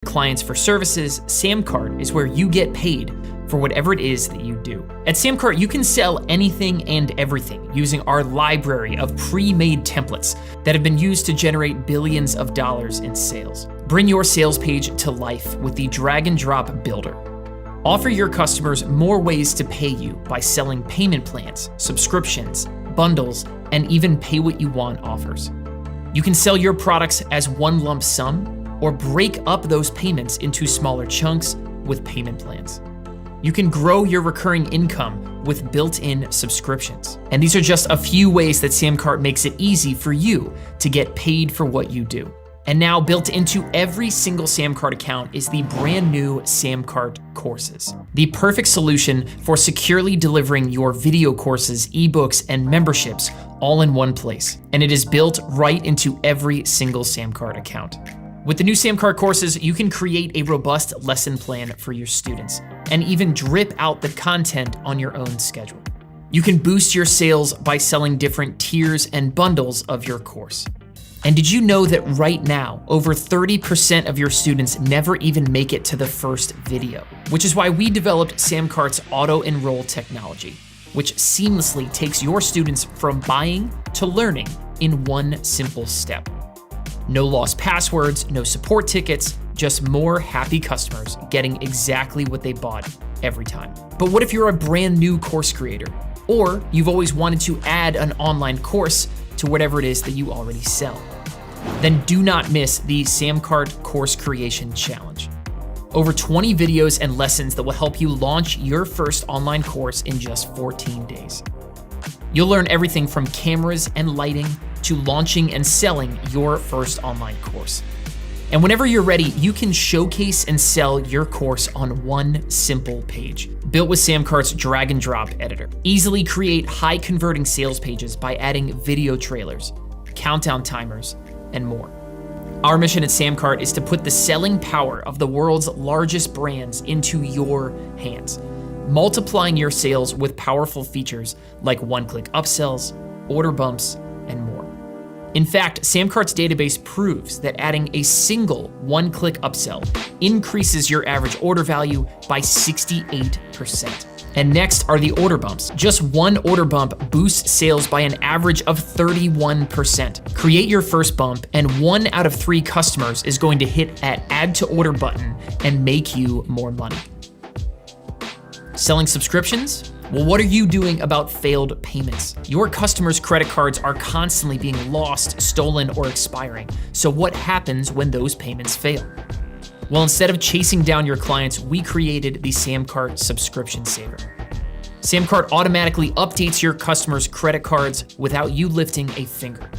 clients for services, SamCart is where you get paid for whatever it is that you do. At SamCart, you can sell anything and everything using our library of pre-made templates that have been used to generate billions of dollars in sales. Bring your sales page to life with the drag and drop builder. Offer your customers more ways to pay you by selling payment plans, subscriptions, bundles, and even pay what you want offers. You can sell your products as one lump sum or break up those payments into smaller chunks with payment plans. You can grow your recurring income with built-in subscriptions. And these are just a few ways that SamCart makes it easy for you to get paid for what you do. And now built into every single SamCart account is the brand new SamCart courses, the perfect solution for securely delivering your video courses, ebooks, and memberships all in one place. And it is built right into every single SamCart account. With the new SamCart courses, you can create a robust lesson plan for your students and even drip out the content on your own schedule. You can boost your sales by selling different tiers and bundles of your course. And did you know that right now, over 30% of your students never even make it to the first video? Which is why we developed SamCart's auto-enroll technology, which seamlessly takes your students from buying to learning in one simple step. No lost passwords, no support tickets, just more happy customers getting exactly what they bought every time. But what if you're a brand new course creator? Or you've always wanted to add an online course to whatever it is that you already sell? Then do not miss the SamCart Course Creation Challenge. Over 20 videos and lessons that will help you launch your first online course in just 14 days. You'll learn everything from cameras and lighting to launching and selling your first online course. And whenever you're ready, you can showcase and sell your course on one simple page, built with SamCart's drag and drop editor. Easily create high converting sales pages by adding video trailers, countdown timers, and more. Our mission at SamCart is to put the selling power of the world's largest brands into your hands, multiplying your sales with powerful features like one-click upsells, order bumps, and more. In fact, SamCart's database proves that adding a single one-click upsell increases your average order value by 68%. And next are the order bumps. Just one order bump boosts sales by an average of 31%. Create your first bump, and 1 out of 3 customers is going to hit that add to order button and make you more money. Selling subscriptions? Well, what are you doing about failed payments? Your customers' credit cards are constantly being lost, stolen, or expiring. So what happens when those payments fail? Well, instead of chasing down your clients, we created the SamCart Subscription Saver. SamCart automatically updates your customers' credit cards without you lifting a finger.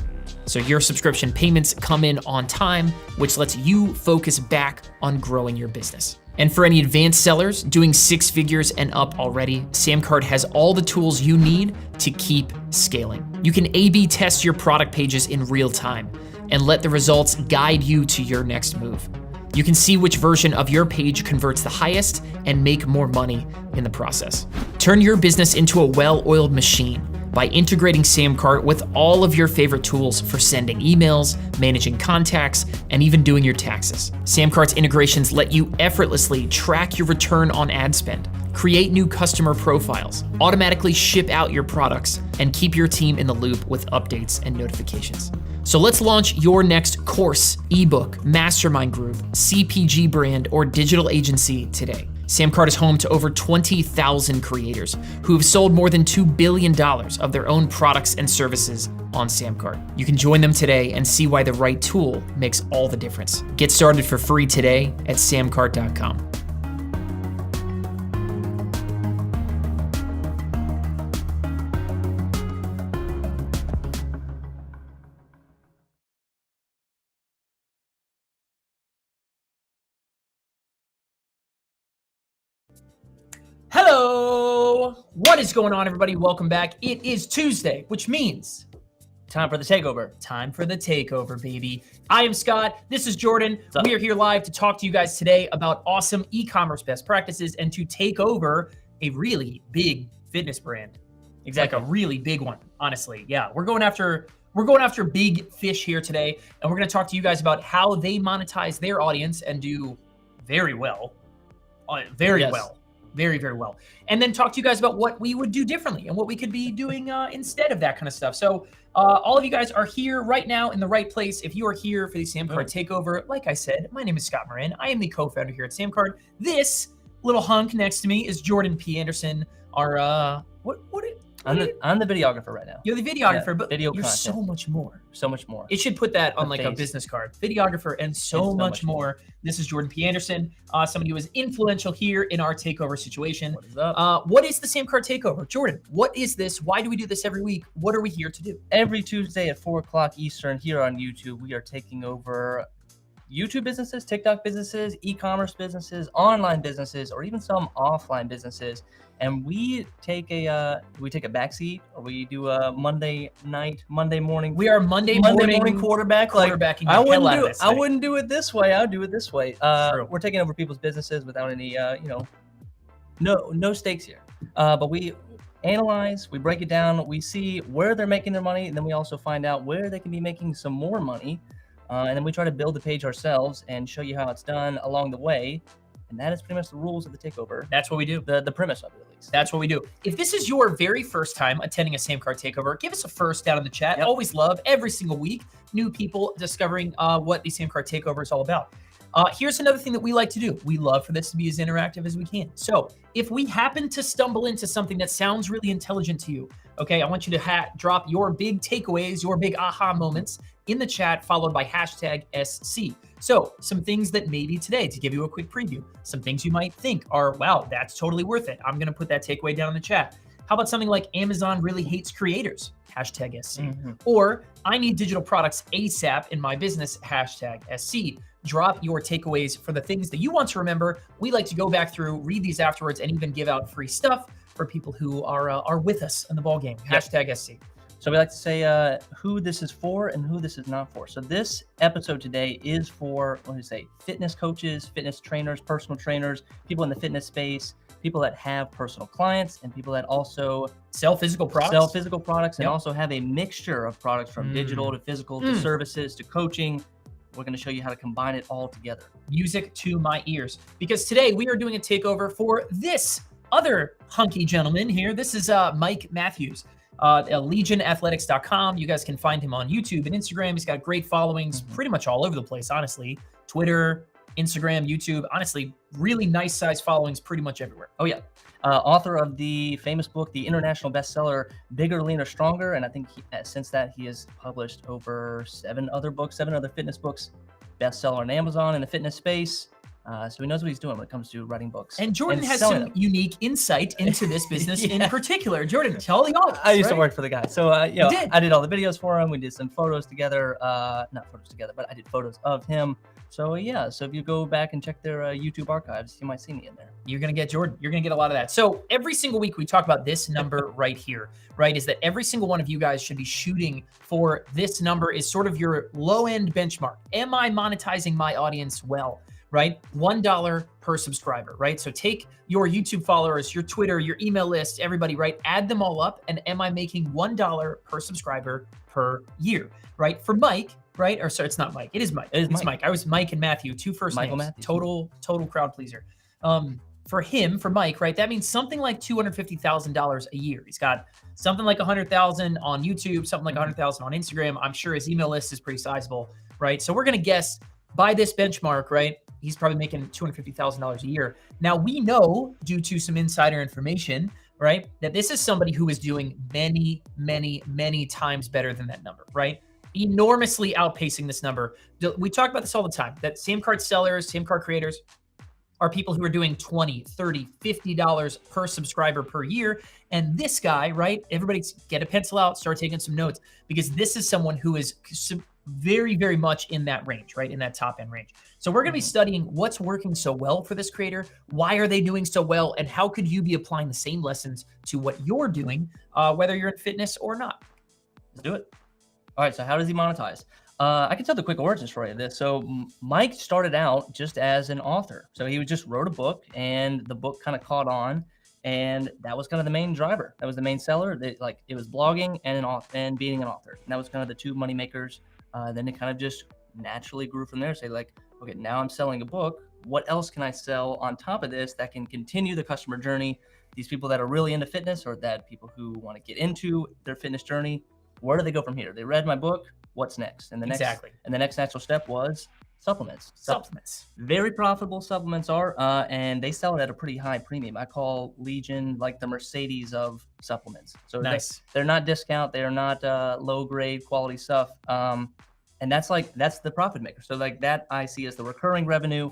So your subscription payments come in on time, which lets you focus back on growing your business. And for any advanced sellers doing 6 figures and up already, SamCart has all the tools you need to keep scaling. You can A/B test your product pages in real time and let the results guide you to your next move. You can see which version of your page converts the highest and make more money in the process. Turn your business into a well-oiled machine by integrating SamCart with all of your favorite tools for sending emails, managing contacts, and even doing your taxes. SamCart's integrations let you effortlessly track your return on ad spend, create new customer profiles, automatically ship out your products, and keep your team in the loop with updates and notifications. So let's launch your next course, ebook, mastermind group, CPG brand, or digital agency today. SamCart is home to over 20,000 creators who have sold more than $2 billion of their own products and services on SamCart. You can join them today and see why the right tool makes all the difference. Get started for free today at samcart.com. Hello! What is going on, everybody? Welcome back. It is Tuesday, which means time for the takeover. Time for the takeover, baby. I am Scott. This is Jordan. We are here live to talk to you guys today about awesome e-commerce best practices and to take over a really big fitness brand. Exactly. Like a really big one, honestly. Yeah, we're going after big fish here today, and we're going to talk to you guys about how they monetize their audience and do very well. Very Yes. well. Very, very well. And then talk to you guys about what we would do differently and what we could be doing instead of that kind of stuff. So all of you guys are here right now in the right place. If you are here for the SamCart Takeover, like I said, my name is Scott Moran. I am the co-founder here at SamCart. This little hunk next to me is Jordan P. Anderson. Our I'm the videographer right now. You're the videographer, Yeah, but video you're content. so much more. So much more. It should put that on The like a face. business card. Videographer and so much more. This is Jordan P. Anderson, somebody who is influential here in our takeover situation. What is up? What is the SamCart Takeover? Jordan, what is this? Why do we do this every week? What are we here to do? Every Tuesday at 4 o'clock Eastern here on YouTube, we are taking over YouTube businesses, TikTok businesses, e-commerce businesses, online businesses, or even some offline businesses. And we take a backseat, or we do a Monday morning. We are Monday morning quarterback. quarterbacking I the hell out of this I thing. wouldn't do it this way. I would do it this way. True. We're taking over people's businesses without any, no stakes here. But we analyze, we break it down, we see where they're making their money, and then we also find out where they can be making some more money. And then we try to build the page ourselves and show you how it's done along the way. And that is pretty much the rules of the takeover. That's what we do. The premise of it, at least. That's what we do. If this is your very first time attending a SamCart Takeover, give us a first down in the chat. Yep. Always love every single week new people discovering what the SamCart Takeover is all about. Here's another thing that we like to do. We love for this to be as interactive as we can. So if we happen to stumble into something that sounds really intelligent to you, okay, I want you to drop your big takeaways, your big aha moments in the chat, followed by hashtag SC. So some things that maybe today, to give you a quick preview, some things you might think are, wow, that's totally worth it. I'm going to put that takeaway down in the chat. How about something like Amazon really hates creators? Hashtag SC. Or I need digital products ASAP in my business. Hashtag SC. Drop your takeaways for the things that you want to remember. We like to go back through, read these afterwards, and even give out free stuff for people who are with us in the ball game. Hashtag SC. So we like to say who this is for and who this is not for. So this episode today is for, fitness coaches, fitness trainers, personal trainers, people in the fitness space, people that have personal clients, and people that also sell physical products. And also have a mixture of products from digital to physical to services to coaching. We're going to show you how to combine it all together. Music to my ears. Because today we are doing a takeover for this other hunky gentleman here. This is Mike Matthews. LegionAthletics.com. You guys can find him on YouTube and Instagram. He's got great followings pretty much all over the place, honestly. Twitter, Instagram, YouTube. Honestly, really nice size followings pretty much everywhere. Oh, yeah. Author of the famous book, the international bestseller, Bigger, Leaner, Stronger. And I think since that, he has published over 7 other fitness books, bestseller on Amazon in the fitness space. So he knows what he's doing when it comes to writing books. And Jordan has some unique insight into this business in particular. Jordan, tell the audience. I used to work for the guy. So, I did all the videos for him. We did some photos together. Not photos together, but I did photos of him. So, so if you go back and check their YouTube archives, you might see me in there. You're going to get Jordan. You're going to get a lot of that. So every single week we talk about this number right here, right? Is that every single one of you guys should be shooting for this number is sort of your low end benchmark. Am I monetizing my audience well? Right? $1 per subscriber, right? So take your YouTube followers, your Twitter, your email list, everybody, right? Add them all up. And am I making $1 per subscriber per year, right? For Mike, right? Or sorry, it's not Mike. It is Mike. It's Mike. I was Mike and Matthew, 2 first Michael names. Matthews. Total crowd pleaser. For Mike, right? That means something like $250,000 a year. He's got something like 100,000 on YouTube, something like 100,000 on Instagram. I'm sure his email list is pretty sizable, right? So we're going to guess by this benchmark, right? He's probably making $250,000 a year. Now we know, due to some insider information, right, that this is somebody who is doing many, many, many times better than that number, right? Enormously outpacing this number. We talk about this all the time, that SamCart sellers, SamCart creators are people who are doing $20, $30, $50 per subscriber per year. And this guy, right, everybody get a pencil out, start taking some notes, because this is someone who is very, very much in that range, right? In that top end range. So we're going to be studying what's working so well for this creator. Why are they doing so well? And how could you be applying the same lessons to what you're doing, whether you're in fitness or not? Let's do it. All right. So how does he monetize? I can tell the quick origin story of this. So Mike started out just as an author. So he just wrote a book, and the book kind of caught on. And that was kind of the main driver. That was the main seller. It was blogging and being an author. And that was kind of the two money makers. Then it kind of just naturally grew from there. Say okay, now I'm selling a book. what else can I sell on top of this that can continue the customer journey? These people that are really into fitness, or that people who want to get into their fitness journey, where do they go from here? They read my book. What's next? And the next natural step was supplements. Supplements. Very profitable supplements are, and they sell it at a pretty high premium. I call Legion like the Mercedes of supplements. So Nice. they're not discount. They are not low grade quality stuff. And that's the profit maker. So like that I see as the recurring revenue.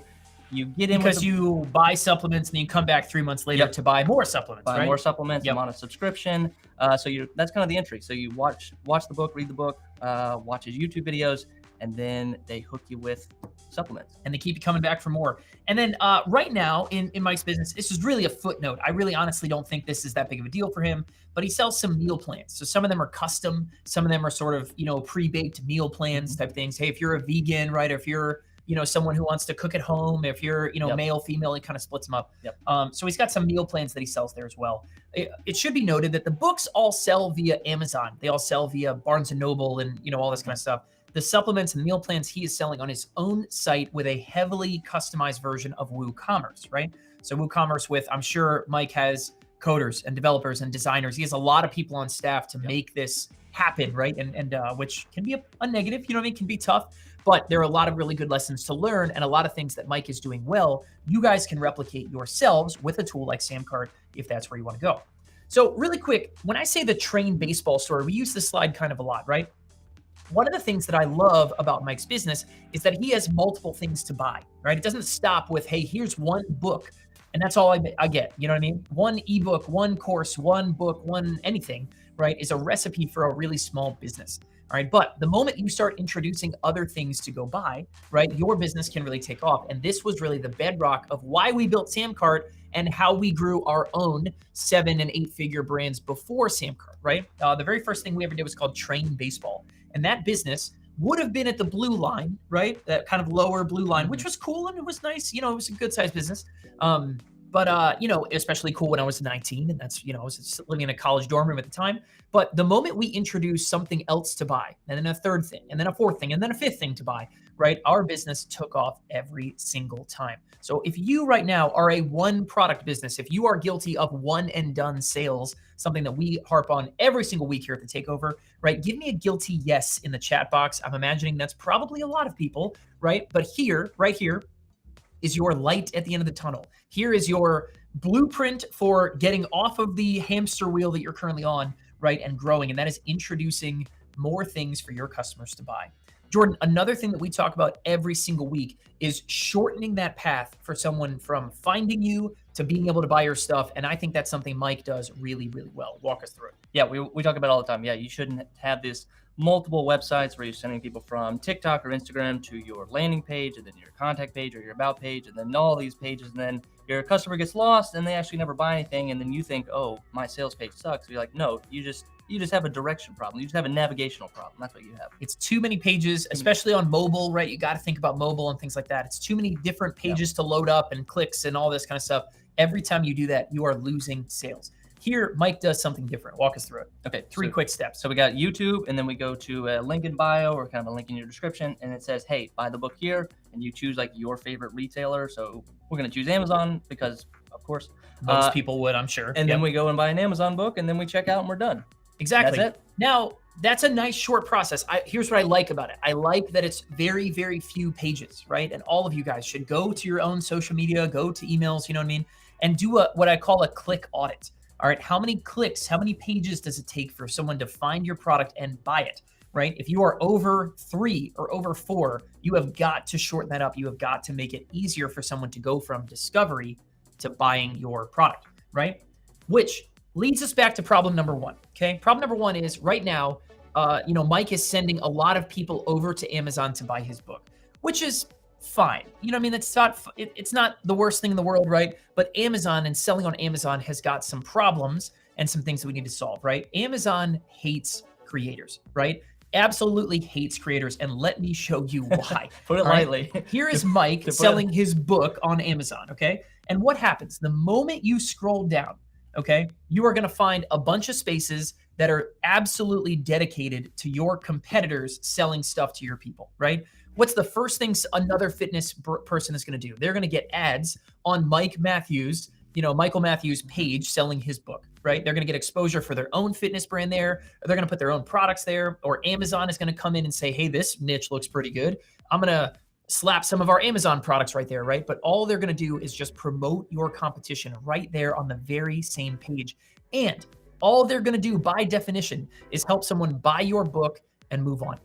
You get in because you buy supplements and then you come back 3 months later to buy more supplements. Buy right? more supplements. I'm on a subscription. So that's kind of the entry. So you watch the book, read the book, watch his YouTube videos, and then they hook you with supplements. And they keep you coming back for more. And then right now in Mike's business, this is really a footnote. I really honestly don't think this is that big of a deal for him, but he sells some meal plans. So some of them are custom. Some of them are sort of, pre-baked meal plans type things. Hey, if you're a vegan, right? Or if you're, someone who wants to cook at home, if you're, male, female, he kind of splits them up. So he's got some meal plans that he sells there as well. It should be noted that the books all sell via Amazon. They all sell via Barnes & Noble and, all this kind of stuff. The supplements and meal plans he is selling on his own site with a heavily customized version of WooCommerce, right? So WooCommerce with, I'm sure Mike has coders and developers and designers. He has a lot of people on staff to make this happen, right? And which can be a negative, can be tough, but there are a lot of really good lessons to learn and a lot of things that Mike is doing well. You guys can replicate yourselves with a tool like SamCart if that's where you want to go. So really quick, when I say the train baseball story, we use this slide kind of a lot, right? One of the things that I love about Mike's business is that he has multiple things to buy, right? It doesn't stop with, hey, here's one book and that's all I get. You know what I mean? One ebook, one course, one book, one anything, right, is a recipe for a really small business. All right. But the moment you start introducing other things to go buy, right, your business can really take off. And this was really the bedrock of why we built SamCart and how we grew our own 7- and 8-figure brands before SamCart, right? The very first thing we ever did was called Train Baseball. And that business would have been at the blue line, right? That kind of lower blue line, which was cool and it was nice. It was a good sized business. But especially cool when I was 19 and that's, I was just living in a college dorm room at the time. But the moment we introduced something else to buy and then a third thing and then a fourth thing and then a fifth thing to buy, right? Our business took off every single time. So if you right now are a one product business, if you are guilty of one and done sales, something that we harp on every single week here at the Takeover, right? Give me a guilty yes in the chat box. I'm imagining that's probably a lot of people, right? But here, right here, is your light at the end of the tunnel. Here is your blueprint for getting off of the hamster wheel that you're currently on, right, and growing. And that is introducing more things for your customers to buy. Jordan, another thing that we talk about every single week is shortening that path for someone from finding you to being able to buy your stuff. And I think that's something Mike does really, really well. Walk us through it. Yeah, we talk about it all the time. Yeah, you shouldn't have this multiple websites where you're sending people from TikTok or Instagram to your landing page and then your contact page or your about page and then all these pages, and then your customer gets lost and they actually never buy anything, and then you think, oh, my sales page sucks. You're like, no, you just have a direction problem. You just have a navigational problem. That's what you have. It's too many pages, especially on mobile, right? You got to think about mobile and things like that. It's too many different pages to load up and clicks and all this kind of stuff. Every time you do that, you are losing sales. Here, Mike does something different. Walk us through it. Okay. Three quick steps. So we got YouTube, and then we go to a link in bio or kind of a link in your description, and it says, hey, buy the book here, and you choose like your favorite retailer. So we're going to choose Amazon because, of course, most people would, I'm sure. And then we go and buy an Amazon book, and then we check out, and we're done. Exactly. That's it. Now, that's a nice short process. Here's what I like about it. I like that it's very, very few pages, right? And all of you guys should go to your own social media, go to emails, you know what I mean? And do what I call a click audit. All right, how many clicks, how many pages does it take for someone to find your product and buy it, right? If you are over 3 or over 4, you have got to shorten that up. You have got to make it easier for someone to go from discovery to buying your product, right? Which leads us back to problem number 1, okay? Problem number 1 is right now, Mike is sending a lot of people over to Amazon to buy his book, which is fine. You know what I mean? It's not the worst thing in the world, right? But Amazon and selling on Amazon has got some problems and some things that we need to solve, right? Amazon hates creators, right? Absolutely hates creators. And let me show you why. Put it lightly. Right? Here is Mike selling his book on Amazon, okay? And what happens? The moment you scroll down, okay, you are going to find a bunch of spaces that are absolutely dedicated to your competitors selling stuff to your people, right? what's the first thing another fitness person is going to do? They're going to get ads on Michael Matthews' page selling his book, right? They're going to get exposure for their own fitness brand there, or they're going to put their own products there, or Amazon is going to come in and say, hey, this niche looks pretty good. I'm going to slap some of our Amazon products right there, right? But all they're going to do is just promote your competition right there on the very same page. And all they're going to do by definition is help someone buy your book and move on.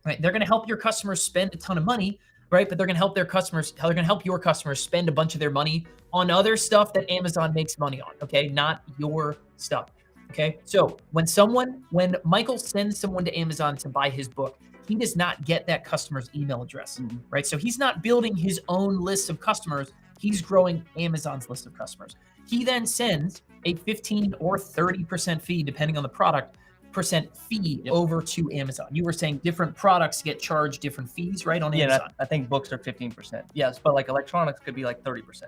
Right? They're going to help your customers spend a ton of money, right? But they're going to help your customers spend a bunch of their money on other stuff that Amazon makes money on, okay? Not your stuff, okay? So when Michael sends someone to Amazon to buy his book, he does not get that customer's email address, right? So he's not building his own list of customers. He's growing Amazon's list of customers. He then sends a 15 or 30% fee, depending on the product, fee over to Amazon. You were saying different products get charged different fees, right, on Amazon? I think books are 15%. Yes, but like electronics could be like 30%.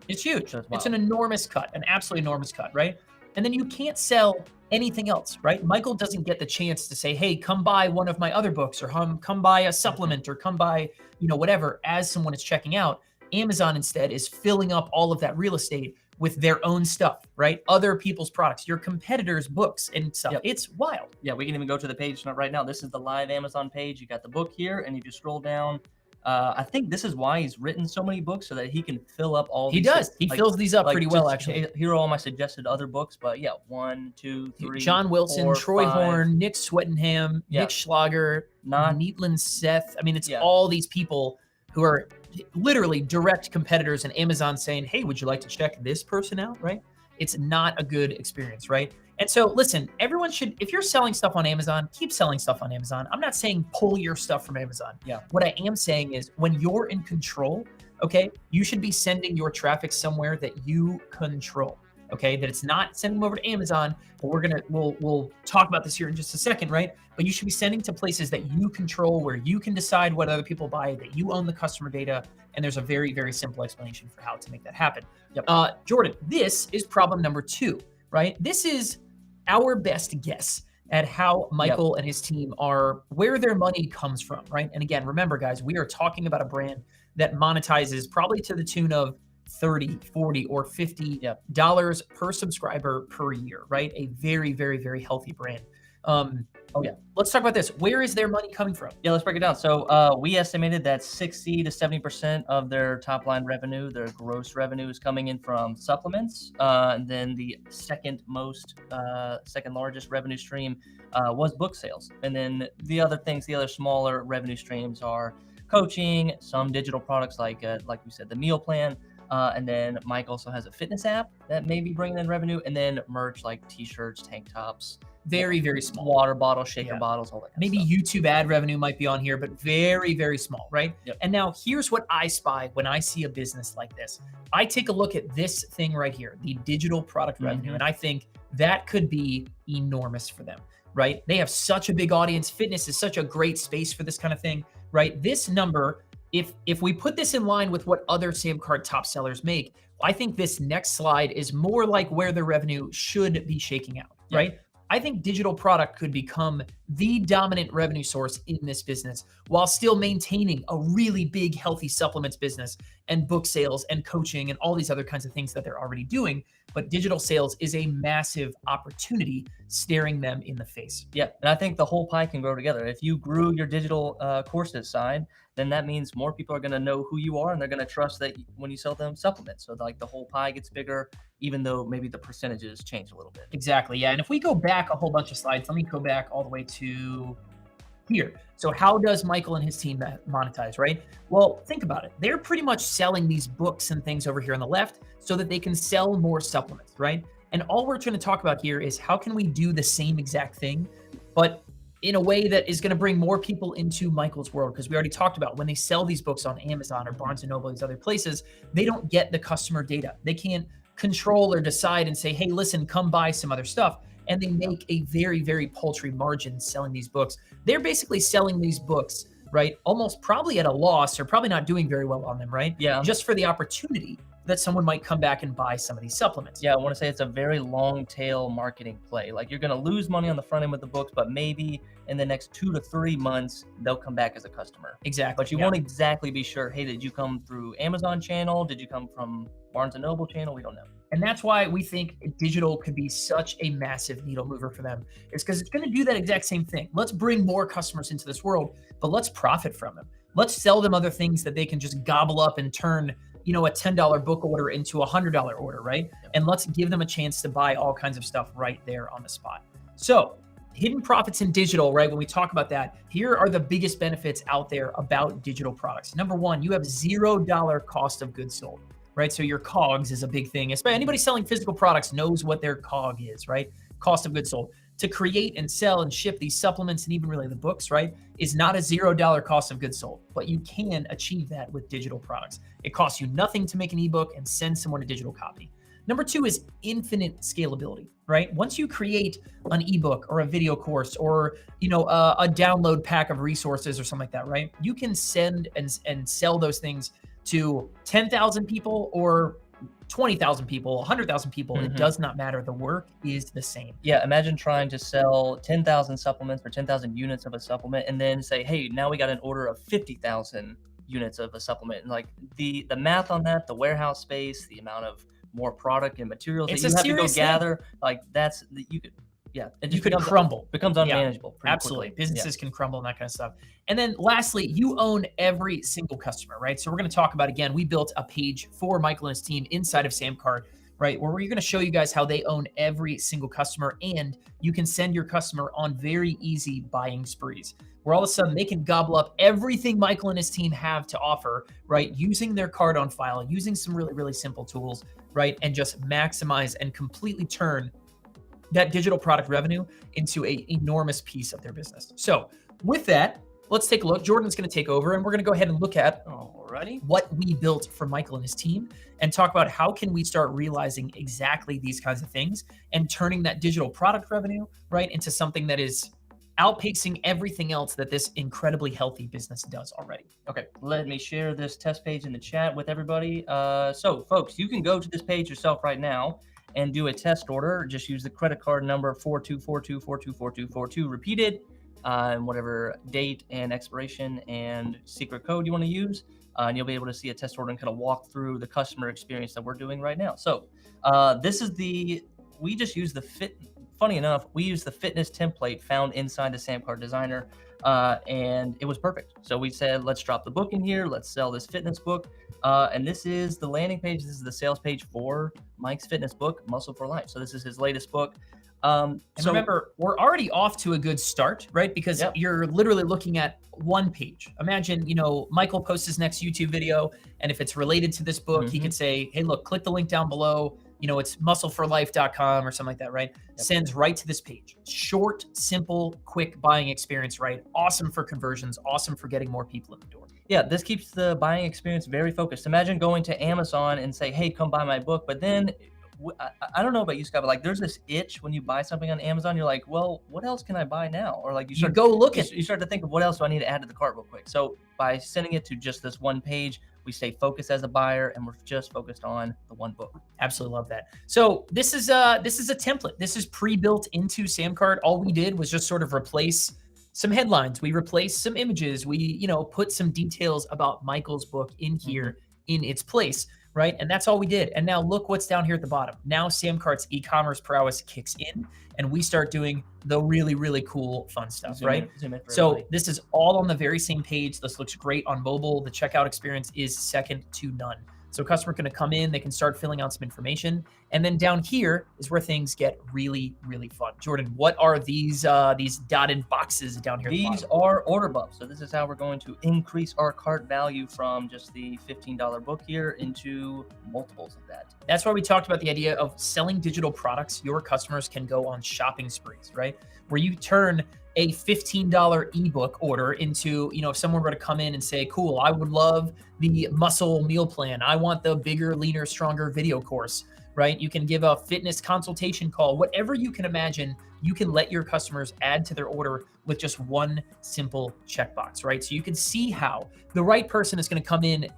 It's huge. It's an enormous cut, an absolutely enormous cut, right? And then you can't sell anything else, right? Michael doesn't get the chance to say, hey, come buy one of my other books, or come buy a supplement, or come buy, whatever, as someone is checking out. Amazon instead is filling up all of that real estate with their own stuff, right? Other people's products, your competitors' books and stuff. Yep. It's wild. Yeah, we can even go to the page right now. This is the live Amazon page. You got the book here, and if you scroll down, I think this is why he's written so many books, so that he can fill up all these. He does. He fills these up pretty well, actually. Here are all my suggested other books, but yeah, 1, 2, 3, John Wilson, 4, Troy 5. Horn, Nick Swettenham, Nick Schlager, Neatland Seth. I mean, it's all these people who are literally direct competitors, and Amazon saying, hey, would you like to check this person out, right? It's not a good experience, right? And so listen, everyone should, if you're selling stuff on Amazon, keep selling stuff on Amazon. I'm not saying pull your stuff from Amazon. Yeah. What I am saying is when you're in control, okay, you should be sending your traffic somewhere that you control. Okay, that it's not sending them over to Amazon, but we'll talk about this here in just a second, right? But you should be sending to places that you control, where you can decide what other people buy, that you own the customer data, and there's a very, very simple explanation for how to make that happen. Yep. Jordan, this is problem number 2, right? This is our best guess at how Michael and his team are, where their money comes from, right? And again, remember guys, we are talking about a brand that monetizes probably to the tune of $30, $40, or $50 per subscriber per year, right? A very, very, very healthy brand. Let's talk about this. Where is their money coming from? Yeah, let's break it down. So we estimated that 60 to 70% of their top line revenue, their gross revenue, is coming in from supplements. And then the second largest revenue stream was book sales. And then the other smaller revenue streams are coaching, some digital products like we said, the meal plan. And then Mike also has a fitness app that may be bringing in revenue, and then merch like t-shirts, tank tops, very, very small, water bottles, shaker bottles, all that kind maybe of stuff. YouTube ad revenue might be on here, but very, very small, right? Yep. And now here's what I spy when I see a business like this. I take a look at this thing right here, the digital product revenue, and I think that could be enormous for them, right? They have such a big audience. Fitness is such a great space for this kind of thing, right? This number, if we put this in line with what other SamCart top sellers make, I think this next slide is more like where the revenue should be shaking out, right? I think digital product could become the dominant revenue source in this business while still maintaining a really big, healthy supplements business and book sales and coaching and all these other kinds of things that they're already doing. But digital sales is a massive opportunity staring them in the face. Yeah, and I think the whole pie can grow together. If you grew your digital courses side, then that means more people are going to know who you are, and they're going to trust that when you sell them supplements. So like the whole pie gets bigger, even though maybe the percentages change a little bit. Exactly, yeah. And if we go back a whole bunch of slides, let me go back all the way to here. So how does Michael and his team monetize, right? Well, think about it. They're pretty much selling these books and things over here on the left so that they can sell more supplements, right? And all we're trying to talk about here is how can we do the same exact thing, but in a way that is going to bring more people into Michael's world. Because we already talked about when they sell these books on Amazon or Barnes & Noble, these other places, they don't get the customer data. They can't control or decide and say, hey, listen, come buy some other stuff. And they make a very, very paltry margin selling these books. They're basically selling these books, right? Almost probably at a loss or probably not doing very well on them, right? Yeah. Just for the opportunity that someone might come back and buy some of these supplements. Yeah, I want to say it's a very long tail marketing play. Like you're going to lose money on the front end with the books, but maybe in the next 2 to 3 months, they'll come back as a customer. Exactly. But you won't exactly be sure, hey, did you come through Amazon channel? Did you come from Barnes & Noble channel? We don't know. And that's why we think digital could be such a massive needle mover for them. It's because it's going to do that exact same thing. Let's bring more customers into this world, but let's profit from them. Let's sell them other things that they can just gobble up and turn, a $10 book order into a $100 order, right? And let's give them a chance to buy all kinds of stuff right there on the spot. So hidden profits in digital, right? When we talk about that, here are the biggest benefits out there about digital products. Number one, you have $0 cost of goods sold, right? So your COGS is a big thing. Especially anybody selling physical products knows what their COG is, right? Cost of goods sold. To create and sell and ship these supplements and even really the books, right, is not a $0 cost of goods sold, but you can achieve that with digital products. It costs you nothing to make an ebook and send someone a digital copy. Number two is infinite scalability, right? Once you create an ebook or a video course or, a download pack of resources or something like that, right? You can send and sell those things to 10,000 people or 20,000 people, 100,000 people. It does not matter. The work is the same. Yeah, imagine trying to sell 10,000 supplements or 10,000 units of a supplement and then say, hey, now we got an order of 50,000 units of a supplement. And like the math on that, the warehouse space, the amount of more product and materials that you have to go gather, like you could crumble. Becomes unmanageable. Absolutely. Businesses can crumble and that kind of stuff. And then lastly, you own every single customer, right? So we're going to talk about, again, we built a page for Michael and his team inside of SamCart, right? Where we're going to show you guys how they own every single customer, and you can send your customer on very easy buying sprees, where all of a sudden they can gobble up everything Michael and his team have to offer, right? Using their card on file, using some really, really simple tools, right? And just maximize and completely turn that digital product revenue into an enormous piece of their business. So with that, let's take a look. Jordan's going to take over and we're going to go ahead and look at what we built for Michael and his team and talk about how can we start realizing exactly these kinds of things and turning that digital product revenue, right, into something that is outpacing everything else that this incredibly healthy business does already. Okay, let me share this test page in the chat with everybody. So folks, you can go to this page yourself right now and do a test order. Just use the credit card number 4242424242, repeated, and whatever date and expiration and secret code you want to use. And you'll be able to see a test order and kind of walk through the customer experience that we're doing right now. So this is we just use funny enough, we use the fitness template found inside the SamCart Designer, and it was perfect. So we said, let's drop the book in here. Let's sell this fitness book. And this is the landing page. This is the sales page for Mike's fitness book, Muscle for Life. So this is his latest book. And so remember, we're already off to a good start, right? Because you're literally looking at one page. Imagine, Michael posts his next YouTube video, and if it's related to this book, he could say, hey, look, click the link down below. It's muscleforlife.com or something like that, right? Sends right to this page. Short, simple, quick buying experience, right? Awesome for conversions, awesome for getting more people in the door. Yeah, this keeps the buying experience very focused. Imagine going to Amazon and say, hey, come buy my book. But then, I don't know about you, Scott, but like there's this itch when you buy something on Amazon. You're like, well, what else can I buy now? Or like you start to think of what else do I need to add to the cart real quick. So by sending it to just this one page, we stay focused as a buyer and we're just focused on the one book. Absolutely love that. So this is a template. This is pre-built into SamCart. All we did was just sort of replace some headlines. We replaced some images. We, put some details about Michael's book in here in its place, right? And that's all we did. And now look what's down here at the bottom. Now SamCart's e-commerce prowess kicks in and we start doing the really, really cool, fun stuff, right? So this is all on the very same page. This looks great on mobile. The checkout experience is second to none. So a customer can come in, they can start filling out some information. And then down here is where things get really, really fun. Jordan, what are these dotted boxes down here? These are order buffs. So this is how we're going to increase our cart value from just the $15 book here into multiples of that. That's why we talked about the idea of selling digital products. Your customers can go on shopping sprees, right? Where you turn a $15 ebook order into, if someone were to come in and say, cool, I would love the muscle meal plan. I want the bigger, leaner, stronger video course, right? You can give a fitness consultation call, whatever you can imagine, you can let your customers add to their order with just one simple checkbox, right? So you can see how the right person is going to come in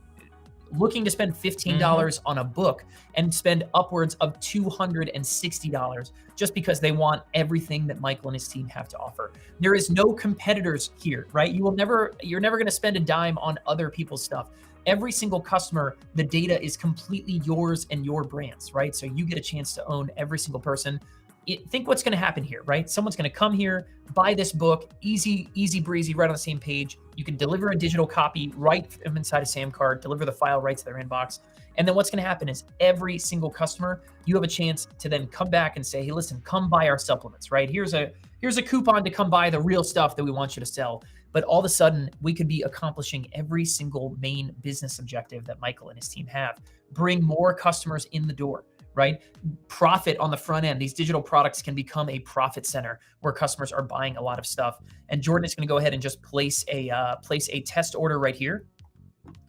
looking to spend $15 on a book and spend upwards of $260 just because they want everything that Michael and his team have to offer. There is no competitors here, right? You're never going to spend a dime on other people's stuff. Every single customer, the data is completely yours and your brands, right? So you get a chance to own every single person. Think what's going to happen here, right? Someone's going to come here, buy this book, easy breezy, right on the same page. You can deliver a digital copy right from inside of SamCart, deliver the file right to their inbox. And then what's going to happen is every single customer, you have a chance to then come back and say, hey, listen, come buy our supplements, right? Here's a coupon to come buy the real stuff that we want you to sell. But all of a sudden, we could be accomplishing every single main business objective that Michael and his team have. Bring more customers in the door, right? Profit on the front end. These digital products can become a profit center where customers are buying a lot of stuff. And Jordan is going to go ahead and just place a test order right here.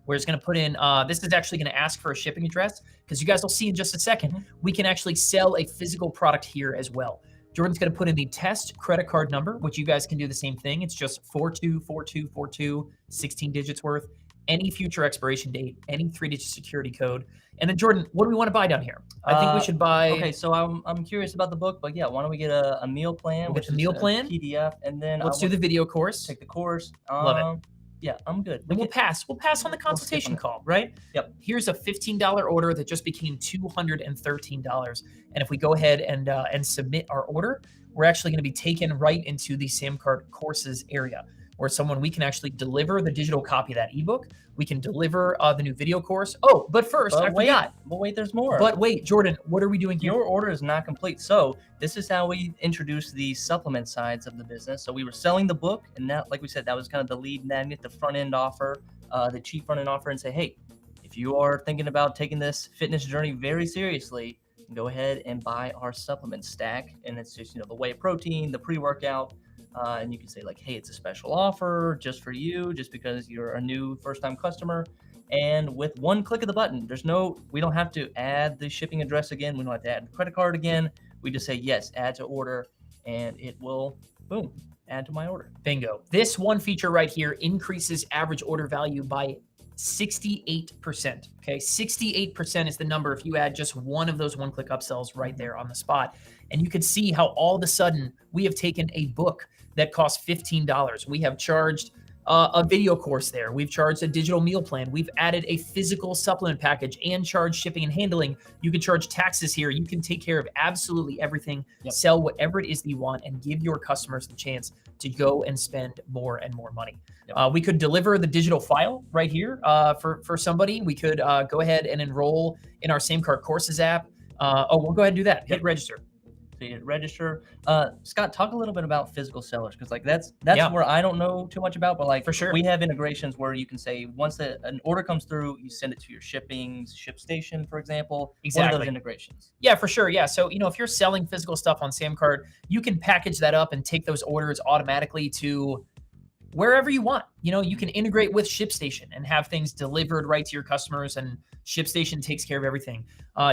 We're just going to put in, this is actually going to ask for a shipping address because you guys will see in just a second, we can actually sell a physical product here as well. Jordan's going to put in the test credit card number, which you guys can do the same thing. It's just 424242, 16 digits worth, any future expiration date, any 3-digit security code. And then Jordan, what do we want to buy down here? I think we should buy. Okay, so I'm curious about the book, but yeah, why don't we get a meal plan? We'll get the meal plan PDF, and then let's do the video course. Take the course. Love it. Yeah, I'm good. Then we'll pass on the consultation call, right? Yep. Here's a $15 order that just became $213. And if we go ahead and submit our order, we're actually going to be taken right into the SamCart courses area, where we can actually deliver the digital copy of that ebook. We can deliver the new video course. Oh, but first, I forgot. But wait, there's more. But wait, Jordan, what are we doing here? Your order is not complete. So this is how we introduced the supplement sides of the business. So we were selling the book, and that, like we said, that was kind of the lead magnet, the front end offer, the cheap front end offer, and say, hey, if you are thinking about taking this fitness journey very seriously, go ahead and buy our supplement stack. And it's just, the whey protein, the pre-workout, and you can say like, hey, it's a special offer just for you, just because you're a new first-time customer. And with one click of the button, we don't have to add the shipping address again. We don't have to add the credit card again. We just say, yes, add to order, and it will, boom, add to my order. Bingo. This one feature right here increases average order value by 68%. Okay, 68% is the number if you add just one of those one-click upsells right there on the spot. And you can see how all of a sudden we have taken a book that costs $15. We have charged a video course there. We've charged a digital meal plan. We've added a physical supplement package and charged shipping and handling. You can charge taxes here. You can take care of absolutely everything, sell whatever it is that you want, and give your customers the chance to go and spend more and more money. We could deliver the digital file right here for somebody. We could go ahead and enroll in our SamCart Courses app. We'll go ahead and do that. Hit register. So you hit register. Scott, talk a little bit about physical sellers, because like that's where I don't know too much about, but like for sure we have integrations where you can say once an order comes through, you send it to your ship station, for example. Exactly. One of those integrations. Yeah, for sure. Yeah. So, if you're selling physical stuff on SamCart, you can package that up and take those orders automatically to wherever you want. You can integrate with ShipStation and have things delivered right to your customers, and ShipStation takes care of everything.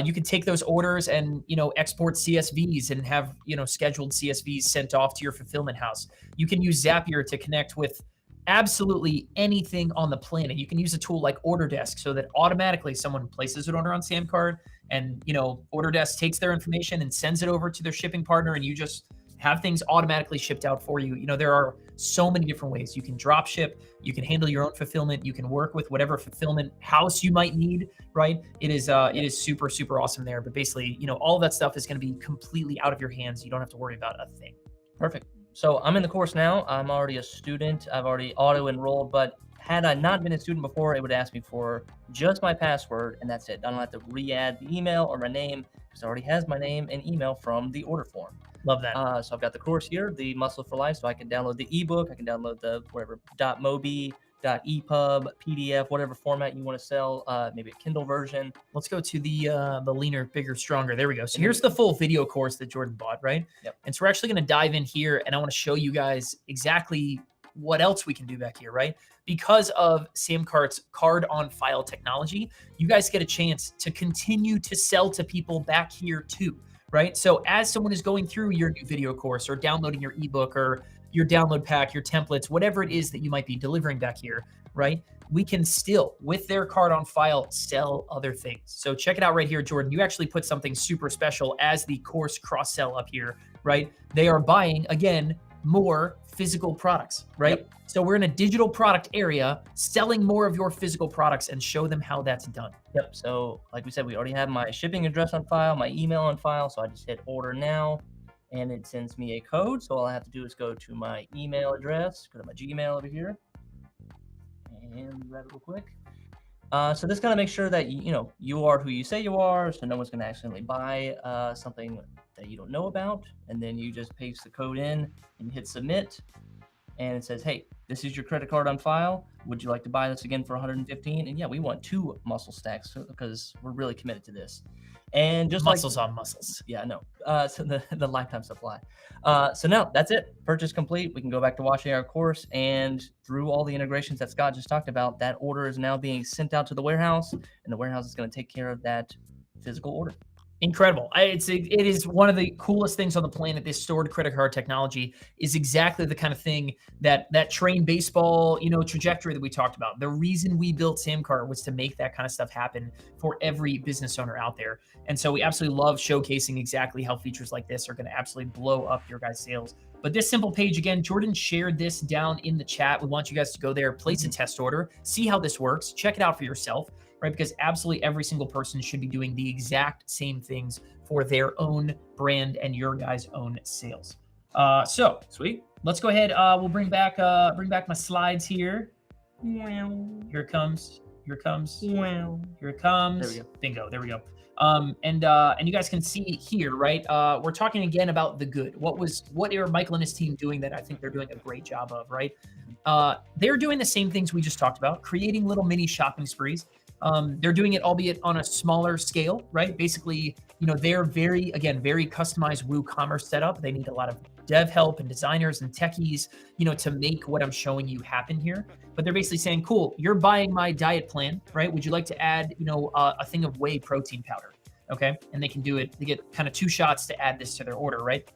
You can take those orders and, export CSVs and have, scheduled CSVs sent off to your fulfillment house. You can use Zapier to connect with absolutely anything on the planet. You can use a tool like OrderDesk so that automatically someone places an order on SamCart and, OrderDesk takes their information and sends it over to their shipping partner, and you just have things automatically shipped out for you. There are so many different ways. You can drop ship, you can handle your own fulfillment, you can work with whatever fulfillment house you might need, right? It is super, super awesome there. But basically, all of that stuff is going to be completely out of your hands. You don't have to worry about a thing. Perfect. So I'm in the course now. I'm already a student. I've already auto-enrolled, but had I not been a student before, it would ask me for just my password, and that's it. I don't have to re-add the email or my name, because it already has my name and email from the order form. Love that. So I've got the course here, the Muscle for Life, so I can download the ebook. I can download the whatever .mobi, .epub, PDF, whatever format you want to sell. Maybe a Kindle version. Let's go to the leaner, bigger, stronger. There we go. So here's the full video course that Jordan bought, right? Yep. And so we're actually going to dive in here, and I want to show you guys exactly what else we can do back here, right? Because of SamCart's card on file technology, you guys get a chance to continue to sell to people back here too, right? So as someone is going through your new video course or downloading your ebook or your download pack, your templates, whatever it is that you might be delivering back here, right? we can still, with their card on file, sell other things. So check it out right here, Jordan. You actually put something super special as the course cross-sell up here, right? They are buying, again, more physical products, right? Yep. So we're in a digital product area, selling more of your physical products, and show them how that's done. Yep. So like we said, we already have my shipping address on file, my email on file. So I just hit order now and it sends me a code. So all I have to do is go to my email address, go to my Gmail over here and grab it real quick. So this kind of makes sure that you are who you say you are, so no one's going to accidentally buy something that you don't know about. And then you just paste the code in and hit submit, and it says, "Hey, this is your credit card on file. Would you like to buy this again for 115?" And yeah, we want 2 muscle stacks because we're really committed to this. And just muscles on muscles. Yeah, no. So the lifetime supply. So now that's it. Purchase complete. We can go back to watching our course, and through all the integrations that Scott just talked about, that order is now being sent out to the warehouse, and the warehouse is going to take care of that physical order. Incredible. It is one of the coolest things on the planet. This stored credit card technology is exactly the kind of thing that train baseball, trajectory that we talked about. The reason we built SamCart was to make that kind of stuff happen for every business owner out there. And so we absolutely love showcasing exactly how features like this are going to absolutely blow up your guys' sales. But this simple page, again, Jordan shared this down in the chat. We want you guys to go there, place a test order, see how this works, check it out for yourself. Right? Because absolutely every single person should be doing the exact same things for their own brand and your guys' own sales. So sweet. Let's go ahead. We'll bring back my slides here. Here it comes. Here it comes. Here it comes. There we go. Bingo. There we go. And you guys can see here, right? We're talking again about the good. What are Michael and his team doing that I think they're doing a great job of, right? They're doing the same things we just talked about, creating little mini shopping sprees. They're doing it, albeit on a smaller scale, right? Basically, they're very customized WooCommerce setup. They need a lot of dev help and designers and techies, to make what I'm showing you happen here. But they're basically saying, cool, you're buying my diet plan, right? Would you like to add, a thing of whey protein powder? Okay. And they can do it. They get kind of 2 shots to add this to their order, right?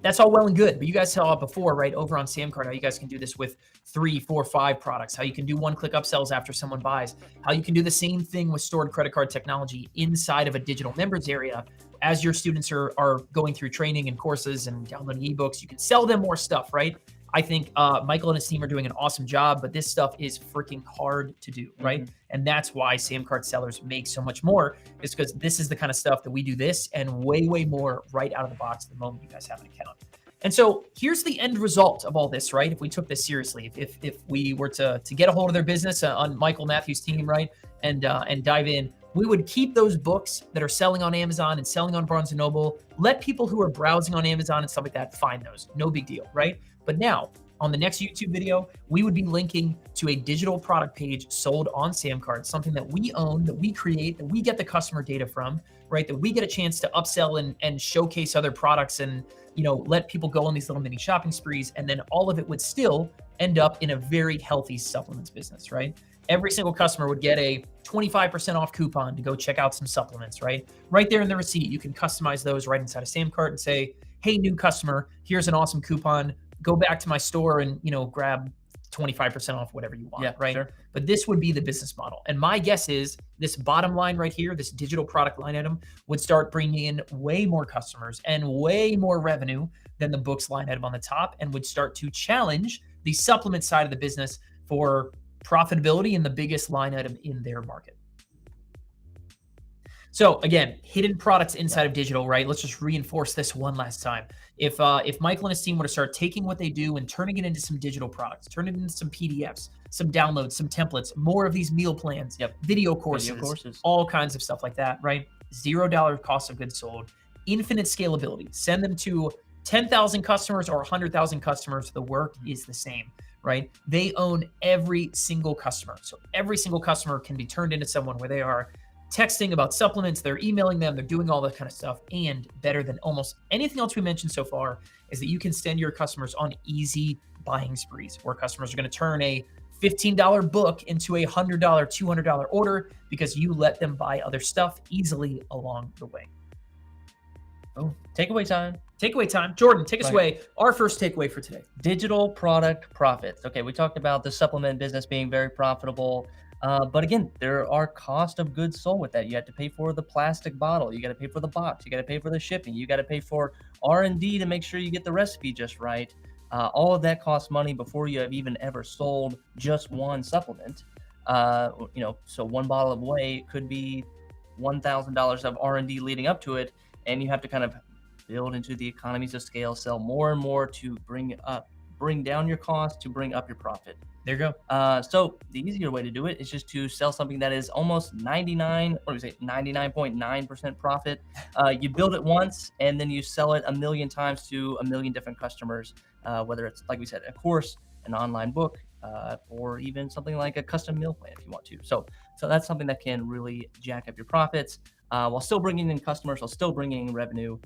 That's all well and good, but you guys saw it before, right? Over on SamCart, how you guys can do this with 3, 4, 5 products, how you can do one-click upsells after someone buys, how you can do the same thing with stored credit card technology inside of a digital members area. As your students are going through training and courses and downloading ebooks, you can sell them more stuff, right? I think Michael and his team are doing an awesome job, but this stuff is freaking hard to do, right? Mm-hmm. And that's why SamCart sellers make so much more, is because this is the kind of stuff that we do this and way, way more right out of the box the moment you guys have an account. And so here's the end result of all this, right? If we took this seriously, if we were to get a hold of their business on Michael Matthews' team, right, and dive in, we would keep those books that are selling on Amazon and selling on Barnes & Noble, let people who are browsing on Amazon and stuff like that find those. No big deal, right? But now, on the next YouTube video, we would be linking to a digital product page sold on SamCart, something that we own, that we create, that we get the customer data from, right? That we get a chance to upsell and showcase other products and, let people go on these little mini shopping sprees. And then all of it would still end up in a very healthy supplements business, right? Every single customer would get a 25% off coupon to go check out some supplements, right? Right there in the receipt, you can customize those right inside of SamCart and say, hey, new customer, here's an awesome coupon. Go back to my store and, grab 25% off whatever you want, right? Sure. But this would be the business model. And my guess is this bottom line right here, this digital product line item, would start bringing in way more customers and way more revenue than the books line item on the top, and would start to challenge the supplement side of the business for profitability in the biggest line item in their market. So again, hidden products inside of digital, right? Let's just reinforce this one last time. If Michael and his team were to start taking what they do and turning it into some digital products, turn it into some PDFs, some downloads, some templates, more of these meal plans, video courses, all kinds of stuff like that, right? $0 cost of goods sold, infinite scalability. Send them to 10,000 customers or 100,000 customers. The work is the same, right? They own every single customer. So every single customer can be turned into someone where they are texting about supplements, they're emailing them, they're doing all that kind of stuff. And better than almost anything else we mentioned so far is that you can send your customers on easy buying sprees, where customers are going to turn a $15 book into a $100, $200 order because you let them buy other stuff easily along the way. Oh, takeaway time. Takeaway time. Jordan, take us away. Our first takeaway for today. Digital product profits. Okay, we talked about the supplement business being very profitable. But again, there are cost of goods sold with that. You have to pay for the plastic bottle. You got to pay for the box. You got to pay for the shipping. You got to pay for R&D to make sure you get the recipe just right. All of that costs money before you have even ever sold just one supplement. So one bottle of whey could be $1,000 of R&D leading up to it, and you have to kind of build into the economies of scale, sell more and more to bring down your cost to bring up your profit. There you go. So the easier way to do it is just to sell something that is almost 99.9% profit. You build it once and then you sell it a million times to a million different customers, whether it's, like we said, a course, an online book, or even something like a custom meal plan if you want to. So that's something that can really jack up your profits while still bringing in customers, while still bringing in revenue,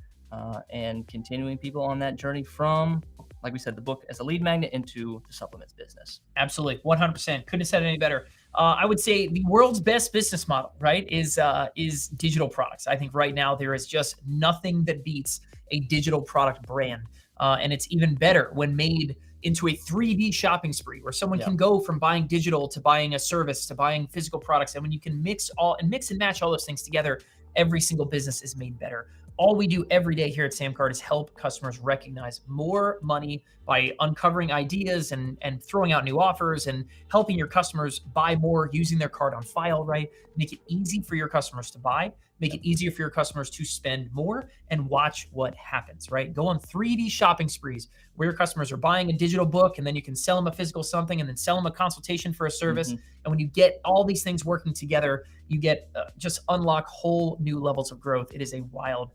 and continuing people on that journey from, like we said, the book as a lead magnet into the supplements business. Absolutely, 100%. Couldn't have said it any better. I would say the world's best business model, right, is digital products. I think right now there is just nothing that beats a digital product brand, and it's even better when made into a 3D shopping spree where someone can go from buying digital to buying a service to buying physical products, and when you can mix and match all those things together, every single business is made better. All we do every day here at SamCart is help customers recognize more money by uncovering ideas and throwing out new offers and helping your customers buy more using their card on file, right? Make it easy for your customers to buy, make it easier for your customers to spend more, and watch what happens, right? Go on 3D shopping sprees where your customers are buying a digital book and then you can sell them a physical something and then sell them a consultation for a service. And when you get all these things working together, you get just unlock whole new levels of growth. It is a wild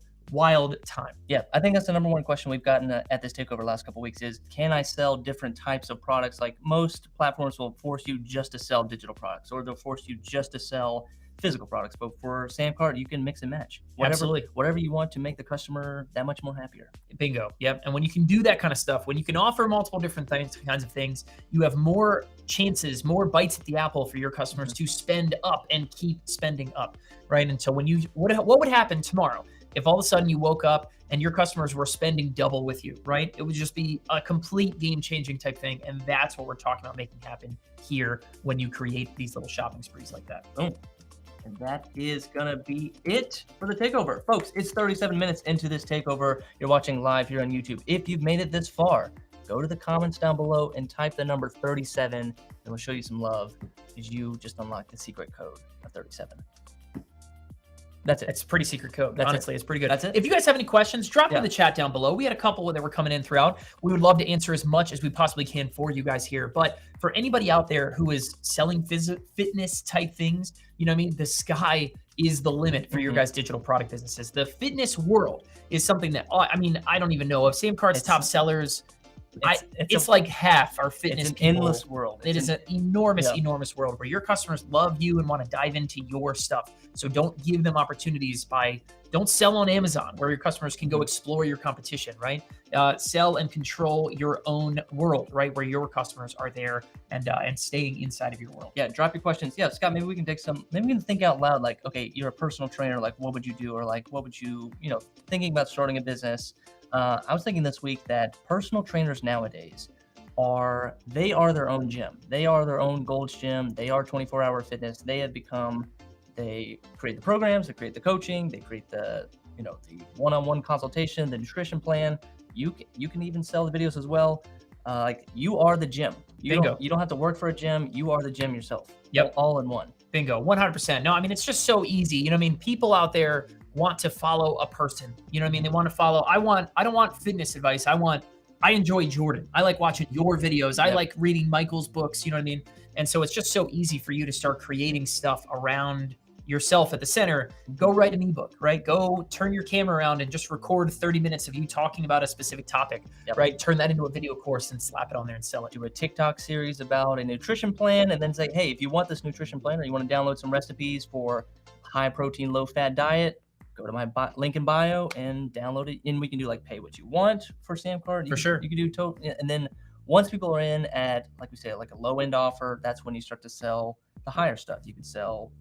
time. Yeah, I think that's the number one question we've gotten at this takeover the last couple of weeks is, can I sell different types of products? Like most platforms will force you just to sell digital products, or they'll force you just to sell physical products. But for SamCart, you can mix and match. Whatever you want to make the customer that much more happier. Bingo. Yep. And when you can do that kind of stuff, when you can offer multiple different kinds of things, you have more chances, more bites at the apple for your customers to spend up and keep spending up, right? And so what would happen tomorrow if all of a sudden you woke up and your customers were spending double with you, right? It would just be a complete game-changing type thing. And that's what we're talking about making happen here when you create these little shopping sprees like that. Boom. And that is going to be it for the takeover. Folks, it's 37 minutes into this takeover. You're watching live here on YouTube. If you've made it this far, go to the comments down below and type the number 37, and we'll show you some love because you just unlocked the secret code of 37. That's it. It's a pretty secret code. Honestly, it's pretty good. That's it. If you guys have any questions, drop them in the chat down below. We had a couple that were coming in throughout. We would love to answer as much as we possibly can for you guys here. But for anybody out there who is selling fitness type things, you know what I mean? The sky is the limit for your guys' digital product businesses. The fitness world is something that, I don't even know. Of SamCart's top sellers, it's like half our fitness. It's an endless world. It is an enormous world where your customers love you and want to dive into your stuff. So don't give them opportunities don't sell on Amazon where your customers can go explore your competition, right? Sell and control your own world, right? Where your customers are there and staying inside of your world. Yeah, drop your questions. Yeah, Scott, maybe we can maybe we can think out loud, like, okay, you're a personal trainer, like what would you do? Or like, what would you, thinking about starting a business. I was thinking this week that personal trainers nowadays are their own gym. They are their own Gold's Gym. They are 24-hour fitness. They create the programs, they create the coaching, they create the one-on-one consultation, the nutrition plan. You can even sell the videos as well. Like you are the gym. You don't have to work for a gym. You are the gym yourself. Yep. All in one. Bingo. 100%. No, I mean, it's just so easy. People out there want to follow a person. They want to follow. I don't want fitness advice. I enjoy Jordan. I like watching your videos. I like reading Michael's books. You know what I mean? And so it's just so easy for you to start creating stuff around yourself at the center. Go write an ebook, right? Go turn your camera around and just record 30 minutes of you talking about a specific topic, right? Turn that into a video course and slap it on there and sell it. Do a TikTok series about a nutrition plan and then say, hey, if you want this nutrition plan or you want to download some recipes for high protein, low fat diet, go to my link in bio and download it. And we can do like pay what you want for SamCart. For sure. You can do and then once people are in at, like we say, like a low end offer, that's when you start to sell the higher stuff. You can sell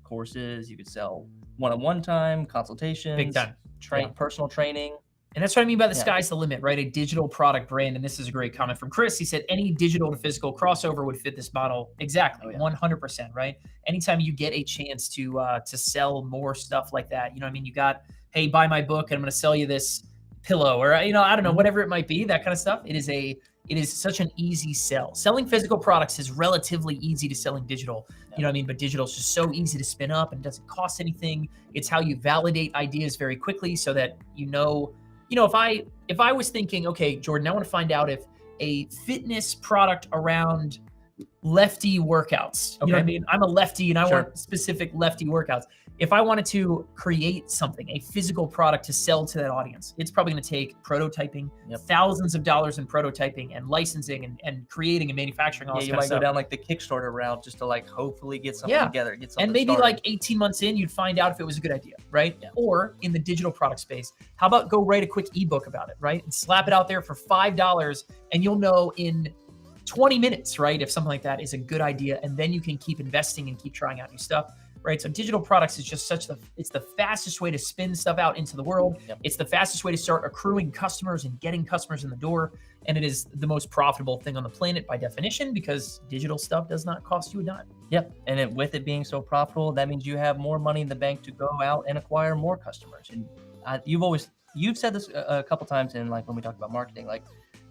courses, you could sell one-on-one time, consultations, Big time. Yeah. personal training. And that's what I mean by the Yeah. sky's the limit, right? A digital product brand. And this is a great comment from Chris. He said, any digital to physical crossover would fit this model. Exactly. Oh, yeah. 100%, right? Anytime you get a chance to sell more stuff like that, you know what I mean? You got, hey, buy my book and I'm going to sell you this pillow, or, you know, I don't know, whatever it might be, that kind of stuff. It is such an easy sell. Selling physical products is relatively easy to selling digital. You know what I mean? But digital is just so easy to spin up and doesn't cost anything. It's how you validate ideas very quickly so that if I was thinking, okay, Jordan, I want to find out if a fitness product around lefty workouts, you know what I mean? I'm a lefty and I want specific lefty workouts. If I wanted to create something, a physical product to sell to that audience, it's probably going to take prototyping, thousands of dollars in prototyping and licensing and creating and manufacturing all this you kind of might stuff. go down like the Kickstarter route just to like hopefully get something together, get something and maybe started. like 18 months in, you'd find out if it was a good idea, right? Yeah. Or in the digital product space, how about go write a quick ebook about it, right? And slap it out there for $5 and you'll know in 20 minutes, right? If something like that is a good idea, and then you can keep investing and keep trying out new stuff, right? So digital products is just it's the fastest way to spin stuff out into the world. It's the fastest way to start accruing customers and getting customers in the door. And it is the most profitable thing on the planet by definition, because digital stuff does not cost you a dime. And with it being so profitable, that means you have more money in the bank to go out and acquire more customers. And you've said this a couple times in like when we talk about marketing, like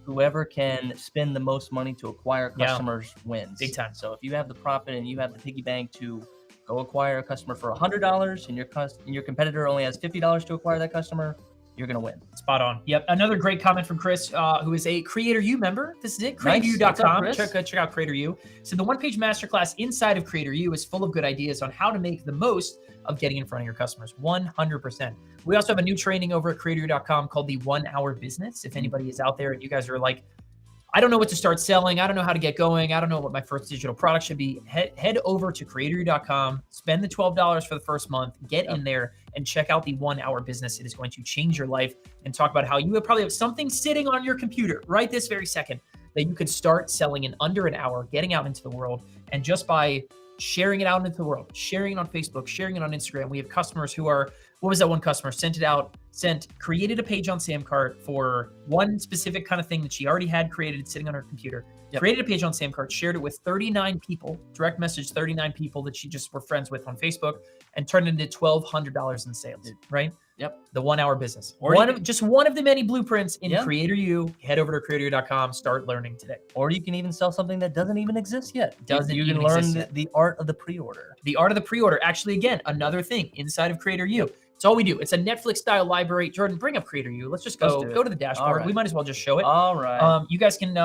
whoever can spend the most money to acquire customers wins. Big time. So if you have the profit and you have the piggy bank to go acquire a customer for $100 and your competitor only has $50 to acquire that customer, you're going to win. Spot on. Yep. Another great comment from Chris, who is a Creator U member. This is it, CreatorU.com. Check out Creator U. So the one-page masterclass inside of Creator U is full of good ideas on how to make the most of getting in front of your customers. 100%. We also have a new training over at CreatorU.com called the 1 Hour Business. If anybody is out there and you guys are like, I don't know what to start selling, I don't know how to get going, I don't know what my first digital product should be, head over to CreatorU.com, spend the $12 for the first month, get in there and check out the 1 Hour Business. It is going to change your life, and talk about how you would probably have something sitting on your computer right this very second that you could start selling in under an hour, getting out into the world. And just by sharing it out into the world, sharing it on Facebook, sharing it on Instagram. We have customers who are, what was that one customer? Created a page on SamCart for one specific kind of thing that she already had created sitting on her computer. Created a page on SamCart, shared it with 39 people, direct message 39 people that she just were friends with on Facebook, and turned it into $1,200 in sales, right? The 1 Hour Business. Just one of the many blueprints in Creator U. Head over to CreatorU.com, start learning today. Or you can even sell something that doesn't even exist yet. You can learn the art of the pre-order. The art of the pre-order. Actually, again, another thing inside of Creator U. It's all we do. It's a Netflix-style library. Jordan, bring up Creator U. Let's just go to the dashboard. Right. We might as well just show it. All right. You guys can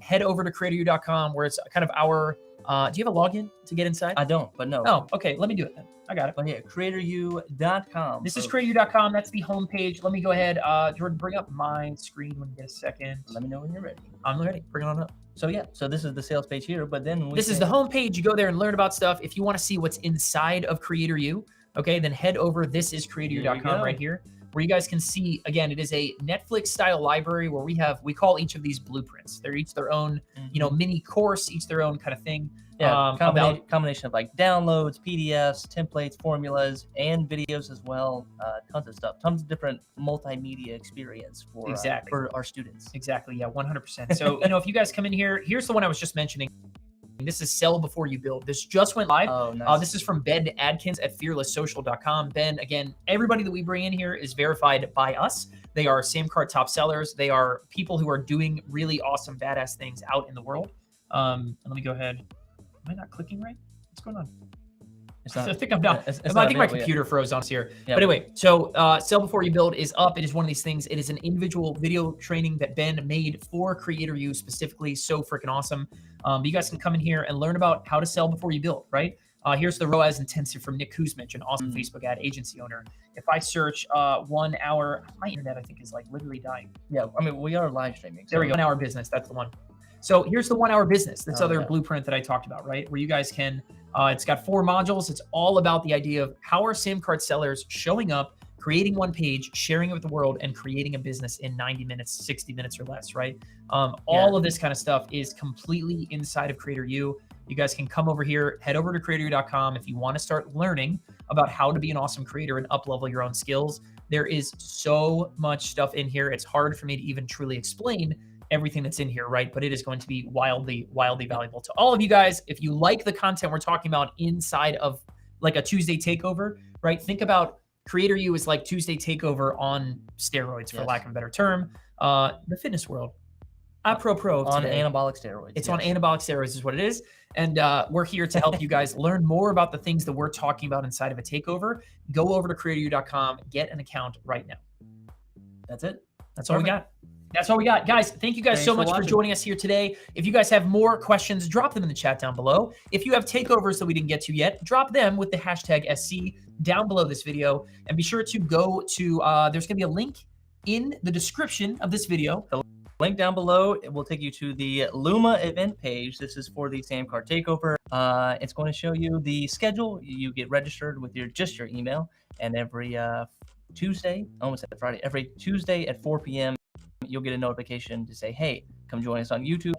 head over to CreatorU.com, where it's kind of our. Do you have a login to get inside? I don't, but no. Oh, okay. Let me do it then. I got it. But yeah, CreatorU.com. This is CreatorU.com. That's the homepage. Let me go ahead. Jordan, bring up my screen when you get a second. Let me know when you're ready. I'm ready. Bring it on up. So this is the sales page here, but then this is the homepage. You go there and learn about stuff. If you want to see what's inside of Creator U, okay, then head over. This is CreatorU.com right here, where you guys can see, again, it is a Netflix style library where we call each of these blueprints. They're each their own, mini course, each their own kind of thing. Combination of like downloads, PDFs, templates, formulas, and videos as well. Tons of stuff, tons of different multimedia experience for our students. Exactly. Yeah, 100%. So, if you guys come in here, here's the one I was just mentioning. This is Sell Before You Build. This just went live. Oh, nice. This is from Ben Adkins at fearlesssocial.com. Ben, again, everybody that we bring in here is verified by us. They are SamCart top sellers. They are people who are doing really awesome, badass things out in the world. And let me go ahead. Am I not clicking right? What's going on? I think I'm not. I think my computer froze on us here. But anyway, so Sell Before You Build is up. It is one of these things. It is an individual video training that Ben made for Creator U specifically. So freaking awesome. But you guys can come in here and learn about how to sell before you build, right? Here's the ROAS Intensive from Nick Kuzmich, an awesome Facebook ad agency owner. If I search 1 hour, my internet I think is like literally dying. Yeah, I mean, we are live streaming. There we go. 1 Hour Business. That's the one. So here's the 1 Hour Business. This other blueprint that I talked about, right? Where you guys can, it's got 4 modules. It's all about the idea of how are SamCart sellers showing up, creating one page, sharing it with the world, and creating a business in 90 minutes, 60 minutes or less, right? All of this kind of stuff is completely inside of Creator U. You guys can come over here, head over to CreatorU.com if you want to start learning about how to be an awesome creator and up-level your own skills. There is so much stuff in here. It's hard for me to even truly explain everything that's in here, right? But it is going to be wildly, wildly valuable to all of you guys. If you like the content we're talking about inside of like a Tuesday takeover, right? Think about Creator U is like Tuesday takeover on steroids, for lack of a better term. The fitness world. Pro on today. anabolic steroids. It's on anabolic steroids is what it is. And we're here to help you guys learn more about the things that we're talking about inside of a takeover. Go over to creatoru.com, get an account right now. That's it. That's all we got. That's all we got. Guys, thank you guys so much for joining us here today. If you guys have more questions, drop them in the chat down below. If you have takeovers that we didn't get to yet, drop them with the hashtag SC down below this video. And be sure to go to, there's going to be a link in the description of this video. The link down below, it will take you to the Luma event page. This is for the SamCart takeover. It's going to show you the schedule. You get registered with just your email, and every Tuesday, almost at Friday, every Tuesday at 4 p.m. you'll get a notification to say, hey, come join us on YouTube.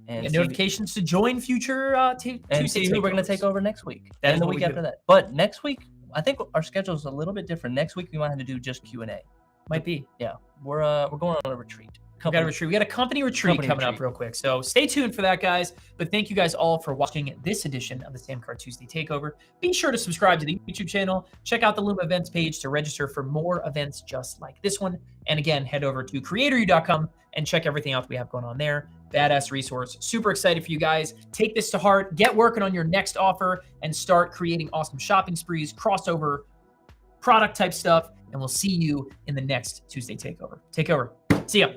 And notifications to join future and see who we're going to take over next week. That and the week after that. But next week, I think our schedule is a little bit different. Next week, we might have to do just Q&A. Might be. Yeah. We're going on a retreat. We got a company retreat coming up real quick. So stay tuned for that, guys. But thank you guys all for watching this edition of the SamCart Tuesday Takeover. Be sure to subscribe to the YouTube channel. Check out the Luma events page to register for more events just like this one. And again, head over to creatoru.com and check everything out that we have going on there. Badass resource. Super excited for you guys. Take this to heart. Get working on your next offer and start creating awesome shopping sprees, crossover, product type stuff. And we'll see you in the next Tuesday Takeover. Take over. See ya.